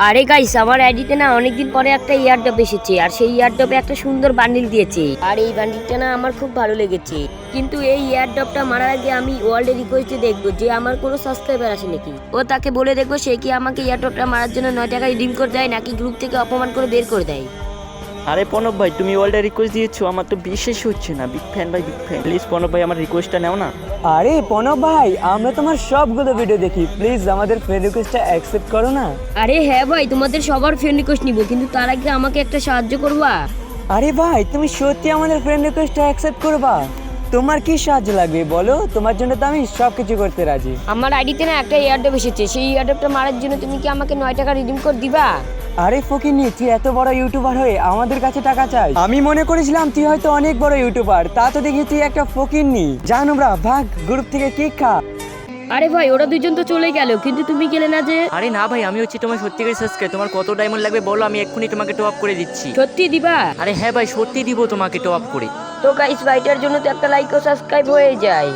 আরে গাইস, আমার আইডিতে না অনেকদিন পরে একটা ইয়ারড্রপ এসেছে, আর সেই ইয়ারড্রপে একটা সুন্দর বান্ডিল দিয়েছে। আর এই বান্ডিলটা না আমার খুব ভালো লেগেছে। কিন্তু এই ইয়ারড্রপটা মারার আগে আমি ওয়ার্ল্ডে রিকোয়েস্টে দেখবো যে আমার কোনো সাবস্ক্রাইবার আছে নাকি। ও তাকে বলে দেখবো সে কি আমাকে ইয়ারড্রপটা মারার জন্য 9 টাকা রিডিম করে দেয় নাকি গ্রুপ থেকে অপমান করে বের করে দেয়। আরে প্রণব ভাই, তুমি ওয়ার্ল্ডে রিকোয়েস্ট দিয়েছো, আমার তো বিশ্বাস হচ্ছে না। বিগ ফ্যান ভাই, বিগ ফ্যান। প্লিজ প্রণব ভাই, আমার রিকোয়েস্টটা নাও না। আরে প্রণব ভাই, আমরা তোমার সবগুলো ভিডিও দেখি, প্লিজ আমাদের ফ্রেন্ড রিকোয়েস্টটা অ্যাকসেপ্ট করো না। আরে হ্যাঁ ভাই, তোমাদের সবার ফ্রেন্ড রিকোয়েস্ট নিবো, কিন্তু তার আগে আমাকে একটা সাহায্য করবা। আরে ভাই, তুমি সত্যি আমাদের ফ্রেন্ড রিকোয়েস্টটা অ্যাকসেপ্ট করবা? তোমার কি সাহায্য লাগবে বলো, তোমার জন্য তো আমি সব কিছু করতে রাজি। আমার আইডিতে না একটা ইয়ারড্রপ এসেছে, সেই ইয়ারড্রপটা মারার জন্য তুমি কি আমাকে 9 টাকা রিডিম কোড দিবা? আরে ফকিন্নি, তুই এত বড় ইউটিউবার হয়ে আমাদের কাছে টাকা চাই? আমি মনে করেছিলাম তুই হয়তো অনেক বড় ইউটিউবার, তা তো দেখি তুই একটা ফকিন্নি। জানো ব্রা, ভাগ গ্রুপ থেকে কিক খা। আরে ভাই, ওরা দুজন তো চলে গেল, কিন্তু তুমি গেলে না যে? আরে না ভাই, আমি হচ্ছে তোমার সত্যিকারের সাবস্ক্রাইব। তোমার কত ডায়মন্ড লাগবে বলো, আমি এক্ষুনি তোমাকে টপ আপ করে দিচ্ছি। সত্যি দিবা? আরে হ্যাঁ ভাই, সত্যি দিব তোমাকে টপ আপ করে। তো গাইস, ভাইটার জন্য তো একটা লাইক ও সাবস্ক্রাইব হয়ে যায়।